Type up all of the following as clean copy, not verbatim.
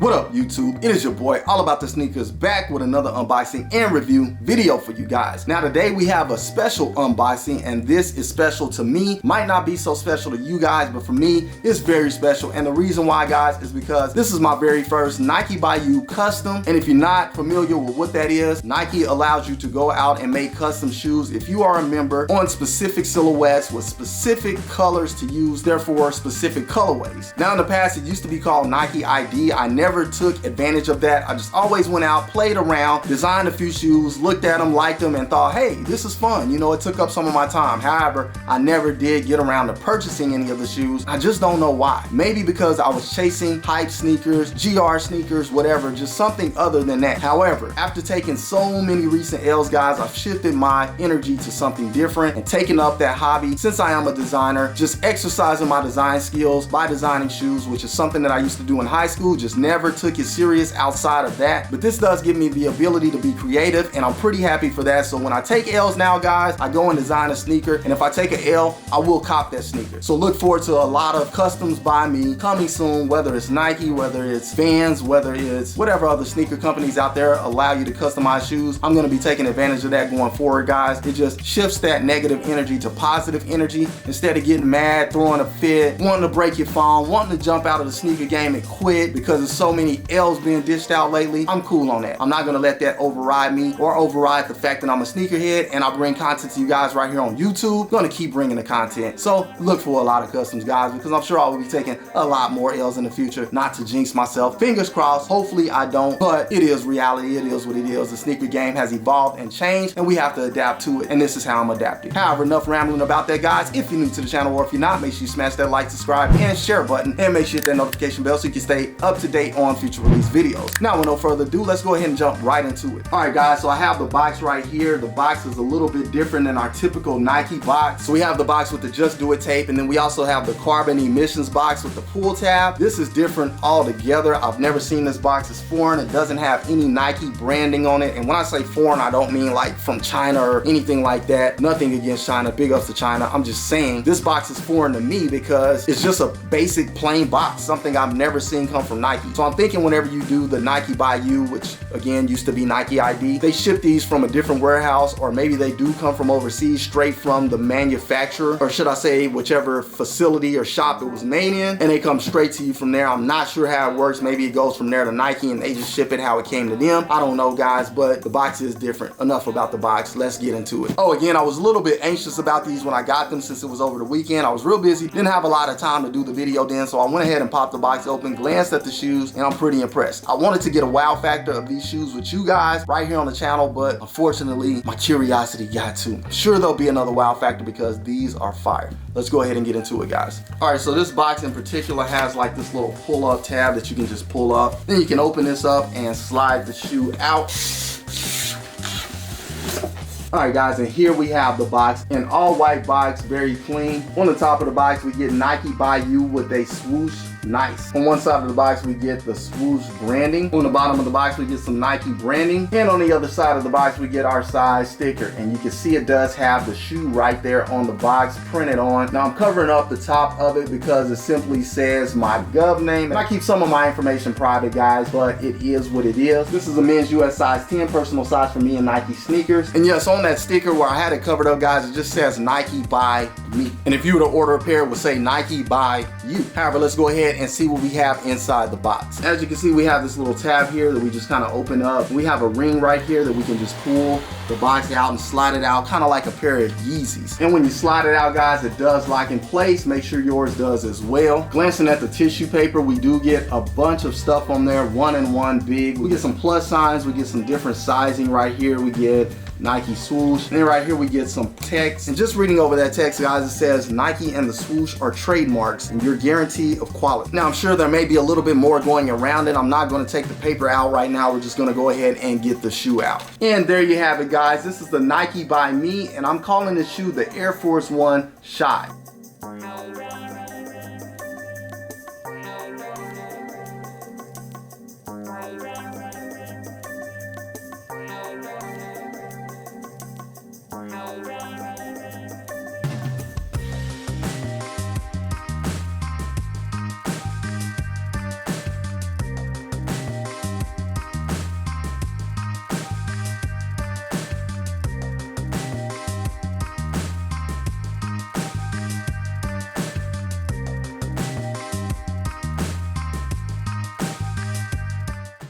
What up, YouTube? It is your boy, All About The Sneakerz, back with another unboxing and review video for you guys. Now today we have a special unboxing, and this is special to me. Might not be so special to you guys, but for me, it's very special. And the reason why, guys, is because this is my very first Nike by You custom. And if you're not familiar with what that is, Nike allows you to go out and make custom shoes if you are a member on specific silhouettes with specific colors to use, therefore specific colorways. Now in the past, it used to be called Nike ID. I never took advantage of that. I just always went out, played around, designed a few shoes, looked at them, liked them, and thought, hey, this is fun. You know, it took up some of my time. However, I never did get around to purchasing any of the shoes. I just don't know why. Maybe because I was chasing hype sneakers, GR sneakers, whatever, just something other than that. However, after taking so many recent L's, guys, I've shifted my energy to something different and taken up that hobby. Since I am a designer, just exercising my design skills by designing shoes, which is something that I used to do in high school, just never took it serious outside of that. But this does give me the ability to be creative, and I'm pretty happy for that. So when I take L's now, guys, I go and design a sneaker, and if I take an L, I will cop that sneaker. So look forward to a lot of customs by me coming soon, whether it's Nike, whether it's Vans, whether it's whatever other sneaker companies out there allow you to customize shoes. I'm gonna be taking advantage of that going forward, guys. It just shifts that negative energy to positive energy. Instead of getting mad, throwing a fit, wanting to break your phone, wanting to jump out of the sneaker game and quit because there's so many L's being dished out lately, I'm cool on that. I'm not gonna let that override me or override the fact that I'm a sneakerhead and I bring content to you guys right here on YouTube. Gonna keep bringing the content. So look for a lot of customs, guys, because I'm sure I will be taking a lot more L's in the future. Not to jinx myself. Fingers crossed. Hopefully I don't, but it is reality. It is what it is. The sneaker game has evolved and changed, and we have to adapt to it, and this is how I'm adapting. However, enough rambling about that, guys. If you're new to the channel or if you're not, make sure you smash that like, subscribe, and share button, and make sure you hit that notification bell so you can stay up to date on future release videos. Now, with no further ado, let's go ahead and jump right into it. All right, guys, so I have the box right here. The box is a little bit different than our typical Nike box. So we have the box with the Just Do It tape, and then we also have the carbon emissions box with the pull tab. This is different altogether. I've never seen this box. It's foreign. It doesn't have any Nike branding on it. And when I say foreign, I don't mean like from China or anything like that. Nothing against China. Big ups to China. I'm just saying this box is foreign to me because it's just a basic plain box, something I've never seen come from Nike. So I'm thinking whenever you do the Nike by You, which again used to be Nike ID, they ship these from a different warehouse, or maybe they do come from overseas straight from the manufacturer, or should I say whichever facility or shop it was made in, and they come straight to you from there. I'm not sure how it works. Maybe it goes from there to Nike and they just ship it how it came to them. I don't know, guys, but the box is different. Enough about the box. Let's get into it. Oh, again, I was a little bit anxious about these when I got them since it was over the weekend. I was real busy, didn't have a lot of time to do the video then, so I went ahead and popped the box open, glanced at the shoes, and I'm pretty impressed. I wanted to get a wow factor of these shoes with you guys right here on the channel, but unfortunately my curiosity got to. I'm sure there'll be another wow factor because these are fire. Let's go ahead and get into it, guys. All right, so this box in particular has like this little pull-up tab that you can just pull up. Then you can open this up and slide the shoe out. All right, guys, and here we have the box, an all white box, very clean. On the top of the box, we get Nike by You with a swoosh. Nice. On one side of the box, we get the swoosh branding. On the bottom of the box, we get some Nike branding. And on the other side of the box, we get our size sticker. And you can see it does have the shoe right there on the box printed on. Now I'm covering up the top of it because it simply says my gov name. And I keep some of my information private, guys, but it is what it is. This is a men's US size 10, personal size for me and Nike sneakers. And yes, on that sticker where I had it covered up, guys, it just says Nike by me. And if you were to order a pair, it would say Nike by You. However, let's go ahead and see what we have inside the box. As you can see, we have this little tab here that we just kind of open up. We have a ring right here that we can just pull the box out and slide it out, kind of like a pair of Yeezys. And when you slide it out, guys, it does lock in place. Make sure yours does as well. Glancing at the tissue paper, we do get a bunch of stuff on there, one and one big. We get some plus signs, we get some different sizing right here. We get Nike swoosh. And then right here we get some text. And just reading over that text, guys, it says Nike and the swoosh are trademarks and your guarantee of quality. Now I'm sure there may be a little bit more going around it. I'm not going to take the paper out right now. We're just going to go ahead and get the shoe out. And there you have it, guys. This is the Nike by Me, and I'm calling this shoe the Air Force One Shy.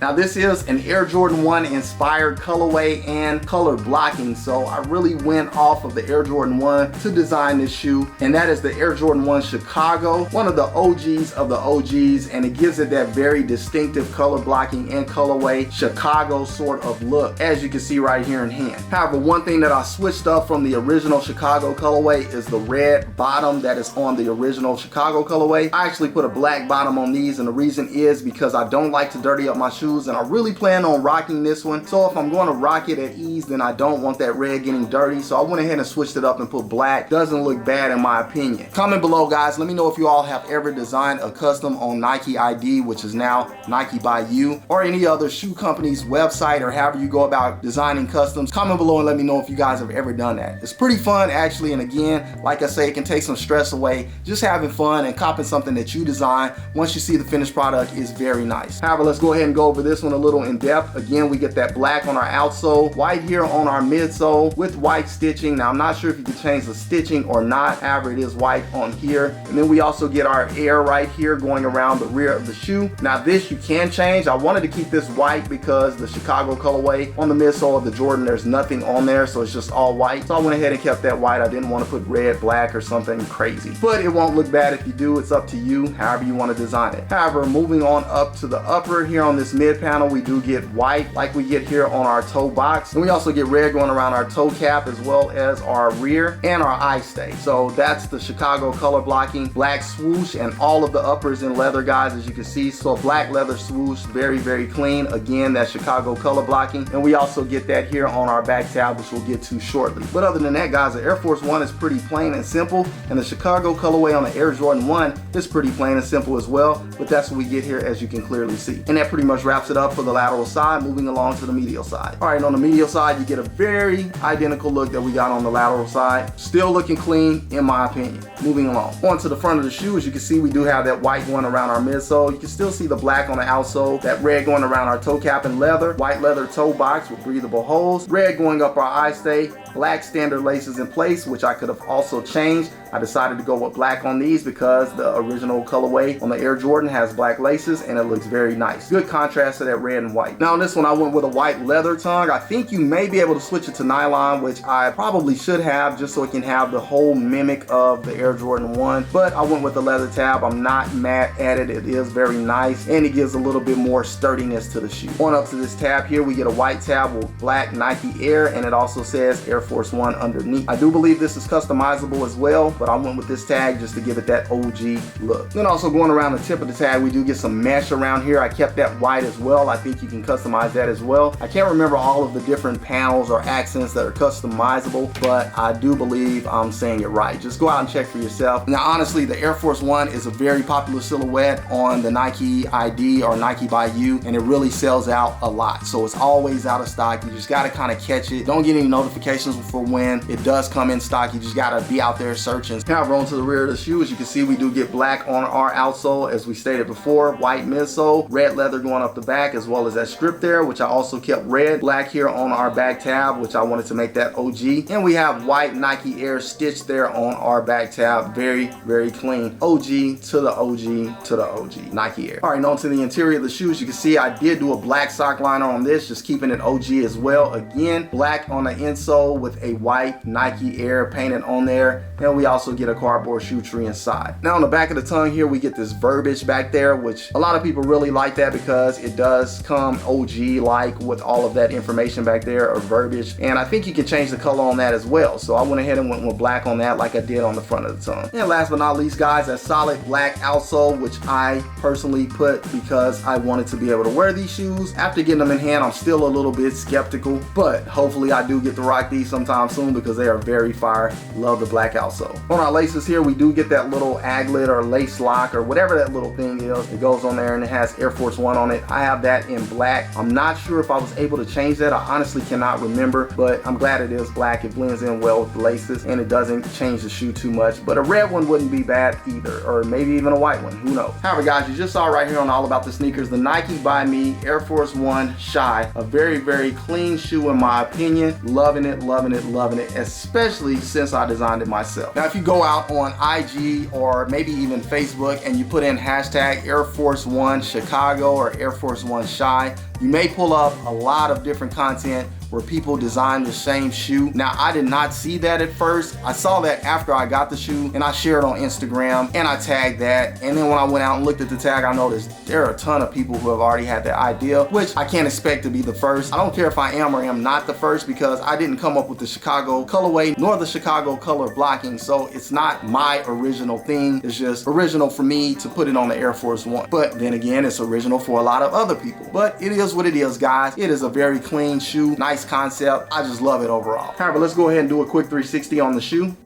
Now this is an Air Jordan 1 inspired colorway and color blocking, so I really went off of the Air Jordan 1 to design this shoe, and that is the Air Jordan 1 Chicago, one of the OGs of the OGs, and it gives it that very distinctive color blocking and colorway Chicago sort of look, as you can see right here in hand. However, one thing that I switched up from the original Chicago colorway is the red bottom that is on the original Chicago colorway. I actually put a black bottom on these, and the reason is because I don't like to dirty up my shoes, and I really plan on rocking this one. So if I'm going to rock it at ease, then I don't want that red getting dirty. So I went ahead and switched it up and put black. Doesn't look bad in my opinion. Comment below, guys. Let me know if you all have ever designed a custom on Nike ID, which is now Nike by You, or any other shoe company's website, or however you go about designing customs. Comment below and let me know if you guys have ever done that. It's pretty fun actually, and again, like I say, it can take some stress away. Just having fun and copying something that you design once you see the finished product is very nice. However, let's go ahead and go over this one a little in depth. Again, we get that black on our outsole, white here on our midsole with white stitching. Now I'm not sure if you can change the stitching or not, however it is white on here. And then we also get our air right here going around the rear of the shoe. Now this you can change. I wanted to keep this white because the Chicago colorway on the midsole of the Jordan, there's nothing on there, so it's just all white. So I went ahead and kept that white. I didn't want to put red, black, or something crazy. But it won't look bad if you do. It's up to you, however you want to design it. However, moving on up to the upper here on this mid panel, we do get white like we get here on our toe box, and we also get red going around our toe cap as well as our rear and our eye stay. So that's the Chicago color blocking, black swoosh, and all of the uppers in leather, guys, as you can see. So black leather swoosh, very clean. Again, that Chicago color blocking, and we also get that here on our back tab, which we'll get to shortly. But other than that, guys, the Air Force One is pretty plain and simple, and the Chicago colorway on the Air Jordan 1 is pretty plain and simple as well. But that's what we get here, as you can clearly see. And that pretty much wraps it up for the lateral side. Moving along to the medial side. All right, on the medial side, you get a very identical look that we got on the lateral side. Still looking clean, in my opinion. Moving along. Onto the front of the shoe, as you can see, we do have that white going around our midsole. You can still see the black on the outsole, that red going around our toe cap and leather, white leather toe box with breathable holes, red going up our eye stay, black standard laces in place, which I could have also changed. I decided to go with black on these because the original colorway on the Air Jordan has black laces, and it looks very nice. Good contrast to that red and white. Now on this one, I went with a white leather tongue. I think you may be able to switch it to nylon, which I probably should have, just so it can have the whole mimic of the Air Jordan 1. But I went with the leather tab. I'm not mad at it. It is very nice, and it gives a little bit more sturdiness to the shoe. On up to this tab here, we get a white tab with black Nike Air, and it also says Air Force One underneath. I do believe this is customizable as well, but I went with this tag just to give it that OG look. Then also going around the tip of the tag, we do get some mesh around here. I kept that white as well. I think you can customize that as well. I can't remember all of the different panels or accents that are customizable, but I do believe I'm saying it right. Just go out and check for yourself. Now honestly, the Air Force One is a very popular silhouette on the Nike ID or Nike by You, and it really sells out a lot. So it's always out of stock. You just gotta kind of catch it. Don't get any notifications for when it does come in stock. You just gotta be out there searching. However, onto the rear of the shoe, as you can see, we do get black on our outsole, as we stated before, white midsole, red leather going up the back, as well as that strip there, which I also kept red, black here on our back tab, which I wanted to make that OG, and we have white Nike Air stitched there on our back tab. Very clean. OG to the OG to the OG Nike Air. All right, and on to the interior of the shoes, you can see I did do a black sock liner on this, just keeping it OG as well. Again, black on the insole with a white Nike Air painted on there, and we also get a cardboard shoe tree inside. Now on the back of the tongue here, we get this verbiage back there, which a lot of people really like that because it does come OG like with all of that information back there, or verbiage, and I think you can change the color on that as well. So I went ahead and went with black on that like I did on the front of the tongue. And last but not least, guys, that solid black outsole, which I personally put because I wanted to be able to wear these shoes. After getting them in hand, I'm still a little bit skeptical, but hopefully I do get to rock these sometime soon because they are very fire. Love the black outsole. On our laces here, we do get that little aglet or lace lock or whatever that little thing is. It goes on there and it has Air Force One on it. I have that in black. I'm not sure if I was able to change that. I honestly cannot remember, but I'm glad it is black. It blends in well with the laces and it doesn't change the shoe too much, but a red one wouldn't be bad either, or maybe even a white one, who knows. However, guys, you just saw right here on All About The Sneakerz, the Nike by Me Air Force One Shy, a very clean shoe in my opinion. Loving it. loving it, especially since I designed it myself. Now, if you go out on IG or maybe even Facebook and you put in hashtag Air Force One Chicago or Air Force One Shy, you may pull up a lot of different content where people design the same shoe. Now, I did not see that at first. I saw that after I got the shoe, and I shared on Instagram and I tagged that. And then when I went out and looked at the tag, I noticed there are a ton of people who have already had that idea, which I can't expect to be the first. I don't care if I am or am not the first, because I didn't come up with the Chicago colorway nor the Chicago color blocking. So it's not my original thing. It's just original for me to put it on the Air Force One. But then again, it's original for a lot of other people. But it is what it is, guys. It is a very clean shoe, nice concept. I just love it overall. However, let's go ahead and do a quick 360 on the shoe.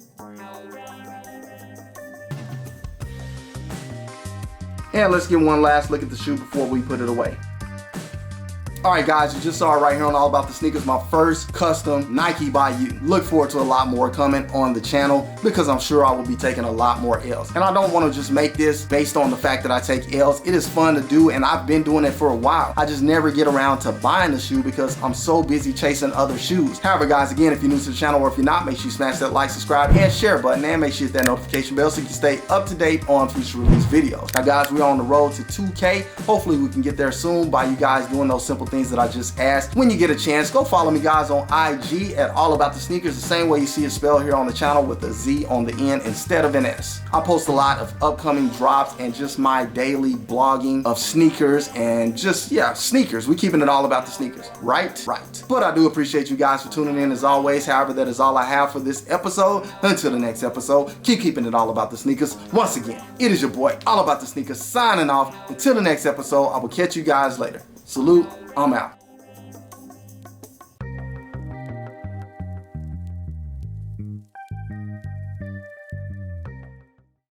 And let's get one last look at the shoe before we put it away. Alright guys, you just saw it right here on All About The Sneakerz, my first custom Nike by you. Look forward to a lot more coming on the channel, because I'm sure I will be taking a lot more L's. And I don't want to just make this based on the fact that I take L's. It is fun to do, and I've been doing it for a while. I just never get around to buying the shoe because I'm so busy chasing other shoes. However guys, again, if you're new to the channel or if you're not, make sure you smash that like, subscribe, and share button, and make sure you hit that notification bell so you can stay up to date on future release videos. Now guys, we're on the road to 2K. Hopefully we can get there soon by you guys doing those simple things that I just asked. When you get a chance, go follow me guys on IG at All About The Sneakerz, the same way you see it spelled here on the channel, with a Z on the end instead of an S. I post a lot of upcoming drops and just my daily blogging of sneakers and just, yeah, sneakers. We keeping it all about the sneakers, right? Right. But I do appreciate you guys for tuning in as always. However, that is all I have for this episode. Until the next episode, keep keeping it all about the sneakers. Once again, it is your boy, All About The Sneakerz, signing off. Until the next episode, I will catch you guys later. Salute, I'm out.